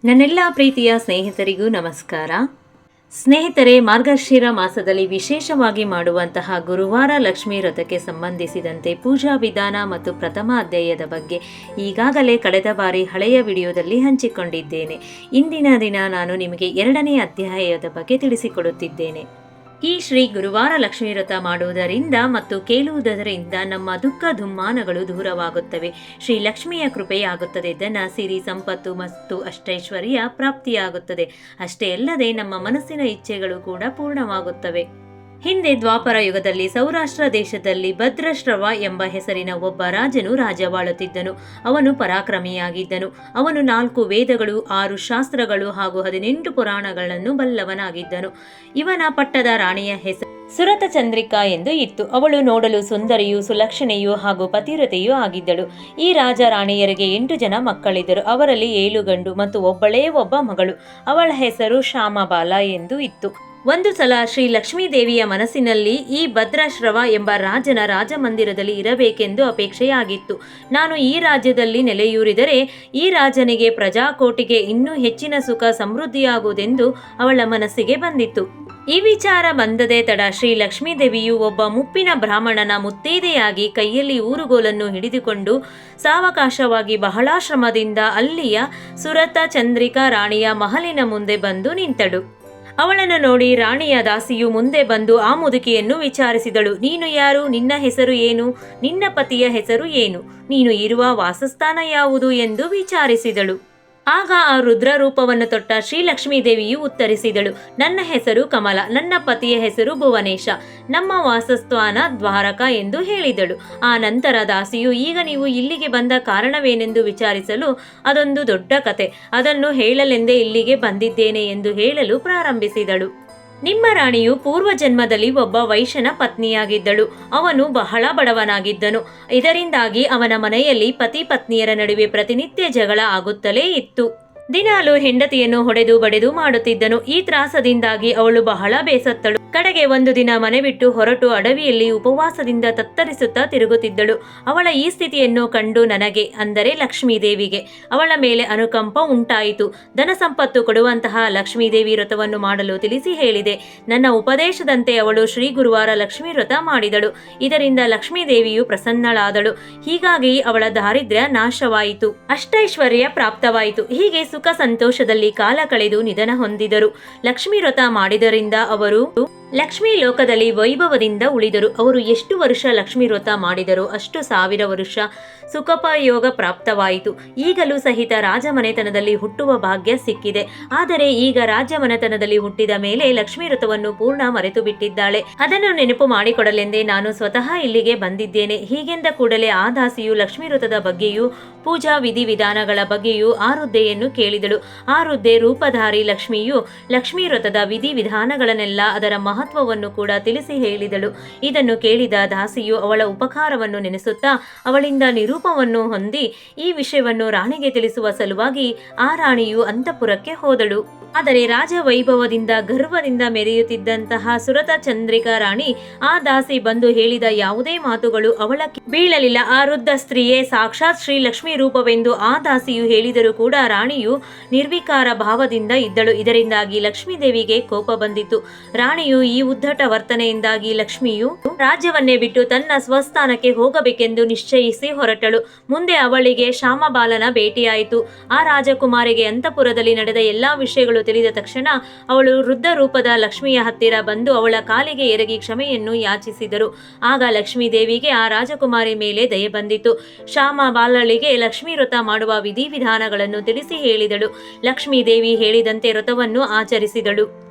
ನನ್ನೆಲ್ಲ ಪ್ರೀತಿಯ ಸ್ನೇಹಿತರಿಗೂ ನಮಸ್ಕಾರ. ಸ್ನೇಹಿತರೆ, ಮಾರ್ಗಶಿರ ಮಾಸದಲ್ಲಿ ವಿಶೇಷವಾಗಿ ಮಾಡುವಂತಹ ಗುರುವಾರ ಲಕ್ಷ್ಮೀ ವ್ರತಕ್ಕೆ ಸಂಬಂಧಿಸಿದಂತೆ ಪೂಜಾ ವಿಧಾನ ಮತ್ತು ಪ್ರಥಮ ಅಧ್ಯಾಯದ ಬಗ್ಗೆ ಈಗಾಗಲೇ ಕಳೆದ ಬಾರಿ ಹಳೆಯ ವಿಡಿಯೋದಲ್ಲಿ ಹಂಚಿಕೊಂಡಿದ್ದೇನೆ. ಇಂದಿನ ದಿನ ನಾನು ನಿಮಗೆ 2ನೇ ಅಧ್ಯಾಯದ ಬಗ್ಗೆ ತಿಳಿಸಿಕೊಡುತ್ತಿದ್ದೇನೆ. ಈ ಶ್ರೀ ಗುರುವಾರ ಲಕ್ಷ್ಮೀ ವ್ರತ ಮಾಡುವುದರಿಂದ ಮತ್ತು ಕೇಳುವುದರಿಂದ ನಮ್ಮ ದುಃಖ ದುಮ್ಮಾನಗಳು ದೂರವಾಗುತ್ತವೆ. ಶ್ರೀ ಲಕ್ಷ್ಮಿಯ ಕೃಪೆಯಾಗುತ್ತದೆ. ಧನ, ಸಿರಿ, ಸಂಪತ್ತು ಮತ್ತು ಅಷ್ಟೈಶ್ವರ್ಯ ಪ್ರಾಪ್ತಿಯಾಗುತ್ತದೆ. ಅಷ್ಟೇ ಅಲ್ಲದೆ ನಮ್ಮ ಮನಸ್ಸಿನ ಇಚ್ಛೆಗಳು ಕೂಡ ಪೂರ್ಣವಾಗುತ್ತವೆ. ಹಿಂದೆ ದ್ವಾಪರ ಯುಗದಲ್ಲಿ ಸೌರಾಷ್ಟ್ರ ದೇಶದಲ್ಲಿ ಭದ್ರಶ್ರವ ಎಂಬ ಹೆಸರಿನ ಒಬ್ಬ ರಾಜನು ರಾಜ್ಯವಾಳುತ್ತಿದ್ದನು. ಅವನು ಪರಾಕ್ರಮಿಯಾಗಿದ್ದನು. ಅವನು 4 ವೇದಗಳು, 6 ಶಾಸ್ತ್ರಗಳು ಹಾಗೂ 18 ಪುರಾಣಗಳನ್ನು ಬಲ್ಲವನಾಗಿದ್ದನು. ಇವನ ಪಟ್ಟದ ರಾಣಿಯ ಹೆಸರು ಸುರತ ಚಂದ್ರಿಕಾ ಎಂದು ಇತ್ತು. ಅವಳು ನೋಡಲು ಸುಂದರಿಯೂ ಸುಲಕ್ಷಣೆಯೂ ಹಾಗೂ ಪತಿವ್ರತೆಯೂ ಆಗಿದ್ದಳು. ಈ ರಾಜ ರಾಣಿಯರಿಗೆ 8 ಜನ ಮಕ್ಕಳಿದ್ದರು. ಅವರಲ್ಲಿ 7 ಗಂಡು ಮತ್ತು ಒಬ್ಬಳೇ ಒಬ್ಬ ಮಗಳು. ಅವಳ ಹೆಸರು ಶ್ಯಾಮಬಾಲ ಎಂದು ಇತ್ತು. ಒಂದು ಸಲ ಶ್ರೀ ಲಕ್ಷ್ಮೀ ದೇವಿಯ ಮನಸ್ಸಿನಲ್ಲಿ ಈ ಭದ್ರಶ್ರವ ಎಂಬ ರಾಜನ ರಾಜಮಂದಿರದಲ್ಲಿ ಇರಬೇಕೆಂದು ಅಪೇಕ್ಷೆಯಾಗಿತ್ತು. ನಾನು ಈ ರಾಜ್ಯದಲ್ಲಿ ನೆಲೆಯೂರಿದರೆ ಈ ರಾಜನಿಗೆ ಪ್ರಜಾಕೋಟಿಗೆ ಇನ್ನೂ ಹೆಚ್ಚಿನ ಸುಖ ಸಮೃದ್ಧಿಯಾಗುವುದೆಂದು ಅವಳ ಮನಸ್ಸಿಗೆ ಬಂದಿತ್ತು. ಈ ವಿಚಾರ ಬಂದದೇ ತಡ ಶ್ರೀ ಲಕ್ಷ್ಮೀ ದೇವಿಯು ಒಬ್ಬ ಮುಪ್ಪಿನ ಬ್ರಾಹ್ಮಣನ ಮುತ್ತೈದೆಯಾಗಿ ಕೈಯಲ್ಲಿ ಊರುಗೋಲನ್ನು ಹಿಡಿದುಕೊಂಡು ಸಾವಕಾಶವಾಗಿ ಬಹಳ ಶ್ರಮದಿಂದ ಅಲ್ಲಿಯ ಸುರತ ಚಂದ್ರಿಕಾ ರಾಣಿಯ ಮಹಲಿನ ಮುಂದೆ ಬಂದು ನಿಂತಳು. ಅವಳನ್ನು ನೋಡಿ ರಾಣಿಯ ದಾಸಿಯು ಮುಂದೆ ಬಂದು ಆ ಮುದುಕಿಯನ್ನು ವಿಚಾರಿಸಿದಳು. ನೀನು ಯಾರು? ನಿನ್ನ ಹೆಸರು ಏನು? ನಿನ್ನ ಪತಿಯ ಹೆಸರು ಏನು? ನೀನು ಇರುವ ವಾಸಸ್ಥಾನ ಯಾವುದು ಎಂದು ವಿಚಾರಿಸಿದಳು. ಆಗ ಆ ರುದ್ರ ರೂಪವನ್ನು ತೊಟ್ಟ ಶ್ರೀ ಲಕ್ಷ್ಮೀ ದೇವಿಯು ಉತ್ತರಿಸಿದಳು. ನನ್ನ ಹೆಸರು ಕಮಲ, ನನ್ನ ಪತಿಯ ಹೆಸರು ಭುವನೇಶ, ನಮ್ಮ ವಾಸಸ್ಥಾನ ದ್ವಾರಕ ಎಂದು ಹೇಳಿದಳು. ಆ ನಂತರ ದಾಸಿಯು, ಈಗ ನೀವು ಇಲ್ಲಿಗೆ ಬಂದ ಕಾರಣವೇನೆಂದು ವಿಚಾರಿಸಲು, ಅದೊಂದು ದೊಡ್ಡ ಕತೆ, ಅದನ್ನು ಹೇಳಲೆಂದೇ ಇಲ್ಲಿಗೆ ಬಂದಿದ್ದೇನೆ ಎಂದು ಹೇಳಲು ಪ್ರಾರಂಭಿಸಿದಳು. ನಿಮ್ಮ ರಾಣಿಯು ಪೂರ್ವ ಜನ್ಮದಲ್ಲಿ ಒಬ್ಬ ವೈಶ್ಯನ ಪತ್ನಿಯಾಗಿದ್ದಳು. ಅವನು ಬಹಳ ಬಡವನಾಗಿದ್ದನು. ಇದರಿಂದಾಗಿ ಅವನ ಮನೆಯಲ್ಲಿ ಪತಿ ಪತ್ನಿಯರ ನಡುವೆ ಪ್ರತಿನಿತ್ಯ ಜಗಳ ಆಗುತ್ತಲೇ ಇತ್ತು. ದಿನಾಲು ಹೆಂಡತಿಯನ್ನು ಹೊಡೆದು ಬಡೆದು ಮಾಡುತ್ತಿದ್ದನು. ಈ ತ್ರಾಸದಿಂದಾಗಿ ಅವಳು ಬಹಳ ಬೇಸತ್ತಳು. ಕಡೆಗೆ ಒಂದು ದಿನ ಮನೆ ಬಿಟ್ಟು ಹೊರಟು ಅಡವಿಯಲ್ಲಿ ಉಪವಾಸದಿಂದ ತತ್ತರಿಸುತ್ತಾ ತಿರುಗುತ್ತಿದ್ದಳು. ಅವಳ ಈ ಸ್ಥಿತಿಯನ್ನು ಕಂಡು ನನಗೆ, ಅಂದರೆ ಲಕ್ಷ್ಮೀದೇವಿಗೆ, ಅವಳ ಮೇಲೆ ಅನುಕಂಪ ಉಂಟಾಯಿತು. ಧನ ಸಂಪತ್ತು ಕೊಡುವಂತಹ ಲಕ್ಷ್ಮೀದೇವಿ ವ್ರತವನ್ನು ಮಾಡಲು ತಿಳಿಸಿ ಹೇಳಿದೆ. ನನ್ನ ಉಪದೇಶದಂತೆ ಅವಳು ಶ್ರೀ ಗುರುವಾರ ಲಕ್ಷ್ಮೀ ವ್ರತ ಮಾಡಿದಳು. ಇದರಿಂದ ಲಕ್ಷ್ಮೀದೇವಿಯು ಪ್ರಸನ್ನಳಾದಳು. ಹೀಗಾಗಿ ಅವಳ ದಾರಿದ್ರ್ಯ ನಾಶವಾಯಿತು, ಅಷ್ಟೈಶ್ವರ್ಯ ಪ್ರಾಪ್ತವಾಯಿತು. ಹೀಗೆ ಸುಖ ಸಂತೋಷದಲ್ಲಿ ಕಾಲ ಕಳೆದು ನಿಧನ ಹೊಂದಿದರು. ಲಕ್ಷ್ಮೀ ವ್ರತ ಮಾಡಿದರಿಂದ ಅವರು ಲಕ್ಷ್ಮೀ ಲೋಕದಲ್ಲಿ ವೈಭವದಿಂದ ಉಳಿದರು. ಅವರು ಎಷ್ಟು ವರ್ಷ ಲಕ್ಷ್ಮೀ ವ್ರತ ಮಾಡಿದರು ಅಷ್ಟು 1000 ವರ್ಷ ಸುಖೋಪಯೋಗ ಪ್ರಾಪ್ತವಾಯಿತು. ಈಗಲೂ ಸಹಿತ ರಾಜಮನೆತನದಲ್ಲಿ ಹುಟ್ಟುವ ಭಾಗ್ಯ ಸಿಕ್ಕಿದೆ. ಆದರೆ ಈಗ ರಾಜಮನೆತನದಲ್ಲಿ ಹುಟ್ಟಿದ ಮೇಲೆ ಲಕ್ಷ್ಮೀ ವ್ರತವನ್ನು ಪೂರ್ಣ ಮರೆತು ಬಿಟ್ಟಿದ್ದಾಳೆ. ಅದನ್ನು ನೆನಪು ಮಾಡಿಕೊಡಲೆಂದೇ ನಾನು ಸ್ವತಃ ಇಲ್ಲಿಗೆ ಬಂದಿದ್ದೇನೆ. ಹೀಗೆಂದ ಕೂಡಲೇ ಆ ದಾಸಿಯು ಲಕ್ಷ್ಮೀ ವ್ರತದ ಬಗ್ಗೆಯೂ ಪೂಜಾ ವಿಧಿವಿಧಾನಗಳ ಬಗ್ಗೆಯೂ ಆ ವೃದ್ಧೆಯನ್ನು ಕೇಳಿದಳು. ಆ ವೃದ್ಧೆ ರೂಪಧಾರಿ ಲಕ್ಷ್ಮಿಯು ಲಕ್ಷ್ಮೀ ವ್ರತದ ವಿಧಿವಿಧಾನಗಳನ್ನೆಲ್ಲ, ಅದರ ಮಹತ್ವವನ್ನು ಕೂಡ ತಿಳಿಸಿ ಹೇಳಿದಳು. ಇದನ್ನು ಕೇಳಿದ ದಾಸಿಯು ಅವಳ ಉಪಕಾರವನ್ನು ನೆನೆಸುತ್ತಾ ಅವಳಿಂದ ನಿರೂಪವನ್ನು ಹೊಂದಿ ಈ ವಿಷಯವನ್ನು ರಾಣಿಗೆ ತಿಳಿಸುವ ಸಲುವಾಗಿ ಆ ರಾಣಿಯು ಅಂತಃಪುರಕ್ಕೆ ಹೋದಳು. ಆದರೆ ರಾಜ ವೈಭವದಿಂದ ಗರ್ವದಿಂದ ಮೆರೆಯುತ್ತಿದ್ದಂತಹ ಸುರತ ಚಂದ್ರಿಕಾ ರಾಣಿ ಆ ದಾಸಿ ಬಂದು ಹೇಳಿದ ಯಾವುದೇ ಮಾತುಗಳು ಅವಳ ಬೀಳಲಿಲ್ಲ. ಆ ವೃದ್ಧ ಸ್ತ್ರೀಯೇ ಸಾಕ್ಷಾತ್ ಶ್ರೀ ಲಕ್ಷ್ಮೀ ರೂಪವೆಂದು ಆ ದಾಸಿಯು ಹೇಳಿದರೂ ಕೂಡ ರಾಣಿಯು ನಿರ್ವಿಕಾರ ಭಾವದಿಂದ ಇದ್ದಳು. ಇದರಿಂದಾಗಿ ಲಕ್ಷ್ಮೀದೇವಿಗೆ ಕೋಪ ಬಂದಿತು. ರಾಣಿಯು ಈ ಉದ್ದಟ ವರ್ತನೆಯಿಂದಾಗಿ ಲಕ್ಷ್ಮಿಯು ರಾಜ್ಯವನ್ನೇ ಬಿಟ್ಟು ತನ್ನ ಸ್ವಸ್ಥಾನಕ್ಕೆ ಹೋಗಬೇಕೆಂದು ನಿಶ್ಚಯಿಸಿ ಹೊರಟಳು. ಮುಂದೆ ಅವಳಿಗೆ ಶ್ಯಾಮಬಾಲನ ಭೇಟಿಯಾಯಿತು. ಆ ರಾಜಕುಮಾರಿಗೆ ಅಂತಃಪುರದಲ್ಲಿ ನಡೆದ ಎಲ್ಲಾ ವಿಷಯಗಳು ತಿಳಿದ ತಕ್ಷಣ ಅವಳು ವೃದ್ಧ ರೂಪದ ಲಕ್ಷ್ಮಿಯ ಹತ್ತಿರ ಬಂದು ಅವಳ ಕಾಲಿಗೆ ಎರಗಿ ಕ್ಷಮೆಯನ್ನು ಯಾಚಿಸಿದರು. ಆಗ ಲಕ್ಷ್ಮೀದೇವಿಗೆ ಆ ರಾಜಕುಮಾರಿ ಮೇಲೆ ದಯೆ ಬಂದಿತು. ಶ್ಯಾಮಬಾಲಳಿಗೆ ಲಕ್ಷ್ಮೀ ವ್ರತ ಮಾಡುವ ವಿಧಿವಿಧಾನಗಳನ್ನು ತಿಳಿಸಿ ಹೇಳಿದಳು. ಲಕ್ಷ್ಮೀದೇವಿ ಹೇಳಿದಂತೆ ವ್ರತವನ್ನು ಆಚರಿಸಿದಳು.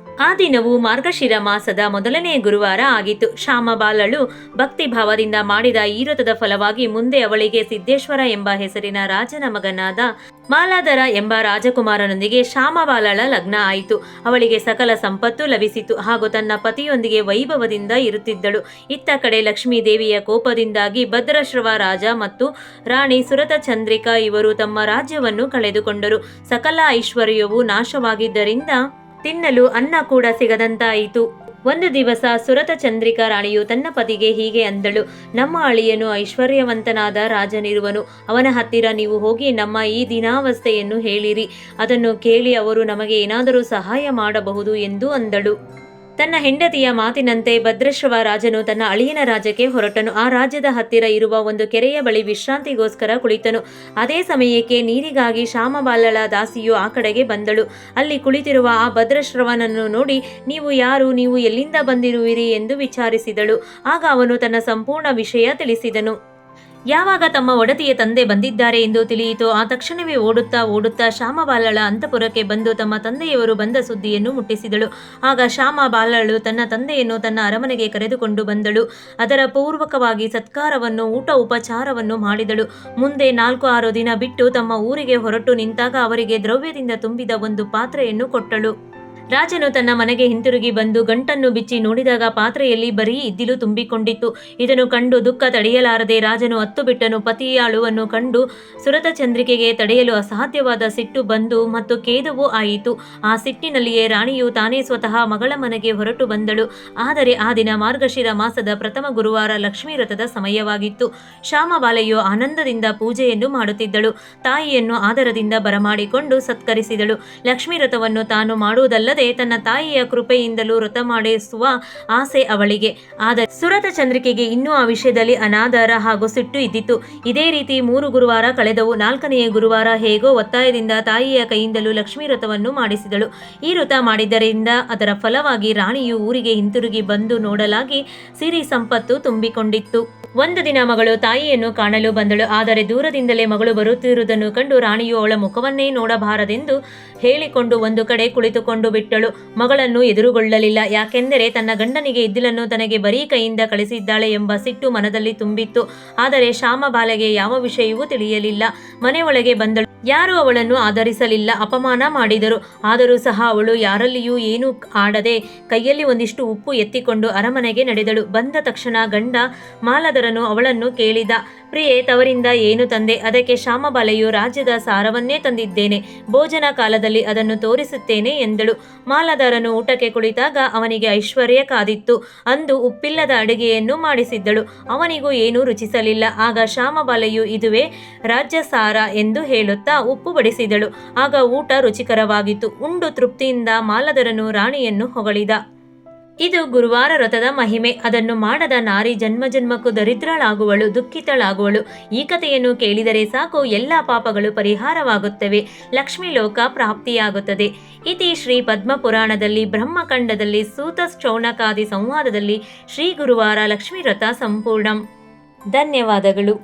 ಆ ದಿನವು ಮಾರ್ಗಶಿರ ಮಾಸದ 1ನೇ ಗುರುವಾರ ಆಗಿತ್ತು. ಶ್ಯಾಮಬಾಲಳು ಭಕ್ತಿ ಭಾವದಿಂದ ಮಾಡಿದ ಈ ವ್ರತದ ಫಲವಾಗಿ ಮುಂದೆ ಅವಳಿಗೆ ಸಿದ್ದೇಶ್ವರ ಎಂಬ ಹೆಸರಿನ ರಾಜನ ಮಗನಾದ ಮಾಲಾಧರ ಎಂಬ ರಾಜಕುಮಾರನೊಂದಿಗೆ ಶ್ಯಾಮಬಾಲಳ ಲಗ್ನ ಆಯಿತು. ಅವಳಿಗೆ ಸಕಲ ಸಂಪತ್ತು ಲಭಿಸಿತು ಹಾಗೂ ತನ್ನ ಪತಿಯೊಂದಿಗೆ ವೈಭವದಿಂದ ಇರುತ್ತಿದ್ದಳು. ಇತ್ತ ಕಡೆ ಲಕ್ಷ್ಮೀ ದೇವಿಯ ಕೋಪದಿಂದಾಗಿ ಭದ್ರಶ್ರವ ರಾಜ ಮತ್ತು ರಾಣಿ ಸುರತ ಚಂದ್ರಿಕಾ ಇವರು ತಮ್ಮ ರಾಜ್ಯವನ್ನು ಕಳೆದುಕೊಂಡರು. ಸಕಲ ಐಶ್ವರ್ಯವು ನಾಶವಾಗಿದ್ದರಿಂದ ತಿನ್ನಲು ಅನ್ನ ಕೂಡ ಸಿಗದಂತಾಯಿತು. ಒಂದು ದಿವಸ ಸುರತ ಚಂದ್ರಿಕಾ ರಾಣಿಯು ತನ್ನ ಪತಿಗೆ ಹೀಗೆ ಅಂದಳು, ನಮ್ಮ ಅಳಿಯನು ಐಶ್ವರ್ಯವಂತನಾದ ರಾಜನಿರುವನು. ಅವನ ಹತ್ತಿರ ನೀವು ಹೋಗಿ ನಮ್ಮ ಈ ದೀನಾವಸ್ಥೆಯನ್ನು ಹೇಳಿರಿ. ಅದನ್ನು ಕೇಳಿ ಅವರು ನಮಗೆ ಏನಾದರೂ ಸಹಾಯ ಮಾಡಬಹುದು ಎಂದು ಅಂದಳು. ತನ್ನ ಹೆಂಡತಿಯ ಮಾತಿನಂತೆ ಭದ್ರಶ್ರವ ರಾಜನು ತನ್ನ ಅಳಿಯನ ರಾಜ್ಯಕ್ಕೆ ಹೊರಟನು. ಆ ರಾಜ್ಯದ ಹತ್ತಿರ ಇರುವ ಒಂದು ಕೆರೆಯ ಬಳಿ ವಿಶ್ರಾಂತಿಗೋಸ್ಕರ ಕುಳಿತನು. ಅದೇ ಸಮಯಕ್ಕೆ ನೀರಿಗಾಗಿ ಶ್ಯಾಮಬಾಲಳ ದಾಸಿಯು ಆ ಕಡೆಗೆ ಬಂದಳು. ಅಲ್ಲಿ ಕುಳಿತಿರುವ ಆ ಭದ್ರಶ್ರವನನ್ನು ನೋಡಿ, ನೀವು ಯಾರು, ನೀವು ಎಲ್ಲಿಂದ ಬಂದಿರುವಿರಿ ಎಂದು ವಿಚಾರಿಸಿದಳು. ಆಗ ಅವನು ತನ್ನ ಸಂಪೂರ್ಣ ವಿಷಯ ತಿಳಿಸಿದನು. ಯಾವಾಗ ತಮ್ಮ ಒಡತಿಯ ತಂದೆ ಬಂದಿದ್ದಾರೆ ಎಂದು ತಿಳಿಯಿತು, ಆ ತಕ್ಷಣವೇ ಓಡುತ್ತಾ ಶ್ಯಾಮಬಾಲಳ ಅಂತಃಪುರಕ್ಕೆ ಬಂದು ತಮ್ಮ ತಂದೆಯವರು ಬಂದ ಸುದ್ದಿಯನ್ನು ಮುಟ್ಟಿಸಿದಳು. ಆಗ ಶ್ಯಾಮಬಾಲಳು ತನ್ನ ತಂದೆಯನ್ನು ತನ್ನ ಅರಮನೆಗೆ ಕರೆದುಕೊಂಡು ಬಂದಳು. ಅದರ ಪೂರ್ವಕವಾಗಿ ಸತ್ಕಾರವನ್ನು, ಊಟ ಉಪಚಾರವನ್ನು ಮಾಡಿದಳು. ಮುಂದೆ 4-6 ದಿನ ಬಿಟ್ಟು ತಮ್ಮ ಊರಿಗೆ ಹೊರಟು ನಿಂತಾಗ ಅವರಿಗೆ ದ್ರವ್ಯದಿಂದ ತುಂಬಿದ ಒಂದು ಪಾತ್ರೆಯನ್ನು ಕೊಟ್ಟಳು. ರಾಜನು ತನ್ನ ಮನೆಗೆ ಹಿಂತಿರುಗಿ ಬಂದು ಗಂಟನ್ನು ಬಿಚ್ಚಿ ನೋಡಿದಾಗ ಪಾತ್ರೆಯಲ್ಲಿ ಬರೀ ಇದ್ದಿಲು ತುಂಬಿಕೊಂಡಿತ್ತು. ಇದನ್ನು ಕಂಡು ದುಃಖ ತಡೆಯಲಾರದೆ ರಾಜನು ಅತ್ತು ಬಿಟ್ಟನು. ಪತಿಯ ಅಳುವನ್ನು ಕಂಡು ಸುರತ ಚಂದ್ರಿಕೆಗೆ ತಡೆಯಲು ಅಸಾಧ್ಯವಾದ ಸಿಟ್ಟು ಬಂದು ಮತ್ತು ಖೇದವೂ ಆಯಿತು. ಆ ಸಿಟ್ಟಿನಲ್ಲಿಯೇ ರಾಣಿಯು ತಾನೇ ಸ್ವತಃ ಮಗಳ ಮನೆಗೆ ಹೊರಟು ಬಂದಳು. ಆದರೆ ಆ ದಿನ ಮಾರ್ಗಶಿರ ಮಾಸದ ಪ್ರಥಮ ಗುರುವಾರ ಲಕ್ಷ್ಮೀ ವ್ರತದ ಸಮಯವಾಗಿತ್ತು. ಶ್ಯಾಮಬಾಲೆಯು ಆನಂದದಿಂದ ಪೂಜೆಯನ್ನು ಮಾಡುತ್ತಿದ್ದಳು. ತಾಯಿಯನ್ನು ಆದರದಿಂದ ಬರಮಾಡಿಕೊಂಡು ಸತ್ಕರಿಸಿದಳು. ಲಕ್ಷ್ಮೀ ವ್ರತವನ್ನು ತಾನು ಮಾಡುವುದಲ್ಲದೆ ತನ್ನ ತಾಯಿಯ ಕೃಪೆಯಿಂದಲೂ ವ್ರತ ಮಾಡಿಸುವ ಆಸೆ ಅವಳಿಗೆ. ಆದರೆ ಸುರತ ಚಂದ್ರಿಕೆಗೆ ಇನ್ನೂ ಆ ವಿಷಯದಲ್ಲಿ ಅನಾದರ ಹಾಗೂ ಸಿಟ್ಟು ಇದ್ದಿತು. ಇದೇ ರೀತಿ 3 ಗುರುವಾರ ಕಳೆದವು. 4ನೆಯ ಗುರುವಾರ ಹೇಗೋ ಒತ್ತಾಯದಿಂದ ತಾಯಿಯ ಕೈಯಿಂದಲೂ ಲಕ್ಷ್ಮೀ ವ್ರತವನ್ನು ಮಾಡಿಸಿದಳು. ಈ ವ್ರತ ಮಾಡಿದ್ದರಿಂದ ಅದರ ಫಲವಾಗಿ ರಾಣಿಯು ಊರಿಗೆ ಹಿಂತಿರುಗಿ ಬಂದು ನೋಡಲಾಗಿ ಸಿರಿ ಸಂಪತ್ತು ತುಂಬಿಕೊಂಡಿತ್ತು. ಒಂದು ದಿನ ಮಗಳು ತಾಯಿಯನ್ನು ಕಾಣಲು ಬಂದಳು. ಆದರೆ ದೂರದಿಂದಲೇ ಮಗಳು ಬರುತ್ತಿರುವುದನ್ನು ಕಂಡು ರಾಣಿಯು ಅವಳ ಮುಖವನ್ನೇ ನೋಡಬಾರದೆಂದು ಹೇಳಿಕೊಂಡು ಒಂದು ಕಡೆ ಕುಳಿತುಕೊಂಡು ಬಿಟ್ಟಳು. ಮಗಳನ್ನು ಎದುರುಗೊಳ್ಳಲಿಲ್ಲ. ಯಾಕೆಂದರೆ ತನ್ನ ಗಂಡನಿಗೆ ಇದ್ದಿಲನ್ನು ತನಗೆ ಬರೀ ಕೈಯಿಂದ ಕಳಿಸಿದ್ದಾಳೆ ಎಂಬ ಸಿಟ್ಟು ಮನದಲ್ಲಿ ತುಂಬಿತ್ತು. ಆದರೆ ಶ್ಯಾಮಬಾಲೆಗೆ ಯಾವ ವಿಷಯವೂ ತಿಳಿಯಲಿಲ್ಲ. ಮನೆಯೊಳಗೆ ಬಂದಳು. ಯಾರೂ ಅವಳನ್ನು ಆಧರಿಸಲಿಲ್ಲ, ಅಪಮಾನ ಮಾಡಿದರು. ಆದರೂ ಸಹ ಅವಳು ಯಾರಲ್ಲಿಯೂ ಏನೂ ಆಡದೆ ಕೈಯಲ್ಲಿ ಒಂದಿಷ್ಟು ಉಪ್ಪು ಎತ್ತಿಕೊಂಡು ಅರಮನೆಗೆ ನಡೆದಳು. ಬಂದ ತಕ್ಷಣ ಗಂಡ ಮಾಲಧರನು ಅವಳನ್ನು ಕೇಳಿದ, ಪ್ರಿಯೆ, ತವರಿಂದ ಏನು ತಂದೆ? ಅದಕ್ಕೆ ಶ್ಯಾಮಬಾಲೆಯು, ರಾಜ್ಯದ ಸಾರವನ್ನೇ ತಂದಿದ್ದೇನೆ, ಭೋಜನ ಕಾಲದಲ್ಲಿ ಅದನ್ನು ತೋರಿಸುತ್ತೇನೆ ಎಂದಳು. ಮಾಲಧರನು ಊಟಕ್ಕೆ ಕುಳಿತಾಗ ಅವನಿಗೆ ಐಶ್ವರ್ಯ ಕಾದಿತ್ತು. ಅಂದು ಉಪ್ಪಿಲ್ಲದ ಅಡುಗೆಯನ್ನು ಮಾಡಿಸಿದ್ದಳು. ಅವನಿಗೂ ಏನೂ ರುಚಿಸಲಿಲ್ಲ. ಆಗ ಶ್ಯಾಮಬಾಲೆಯು, ಇದುವೇ ರಾಜ್ಯ ಸಾರ ಎಂದು ಹೇಳುತ್ತಾ ಉಪ್ಪು ಬಡಿಸಿದಳು. ಆಗ ಊಟ ರುಚಿಕರವಾಗಿತ್ತು. ಉಂಡು ತೃಪ್ತಿಯಿಂದ ಮಾಲಧರನು ರಾಣಿಯನ್ನು ಹೊಗಳಿದ. ಇದು ಗುರುವಾರ ವ್ರತದ ಮಹಿಮೆ. ಅದನ್ನು ಮಾಡದ ನಾರಿ ಜನ್ಮಕ್ಕೂ ದರಿದ್ರಳಾಗುವಳು, ದುಃಖಿತಳಾಗುವಳು. ಈ ಕಥೆಯನ್ನು ಕೇಳಿದರೆ ಸಾಕು, ಎಲ್ಲ ಪಾಪಗಳು ಪರಿಹಾರವಾಗುತ್ತವೆ, ಲಕ್ಷ್ಮೀ ಲೋಕ ಪ್ರಾಪ್ತಿಯಾಗುತ್ತದೆ. ಇತಿ ಶ್ರೀ ಪದ್ಮಪುರಾಣದಲ್ಲಿ ಬ್ರಹ್ಮಖಂಡದಲ್ಲಿ ಸೂತ ಶೌನಕಾದಿ ಸಂವಾದದಲ್ಲಿ ಶ್ರೀ ಗುರುವಾರ ಲಕ್ಷ್ಮೀ ವ್ರತ ಸಂಪೂರ್ಣಂ. ಧನ್ಯವಾದಗಳು.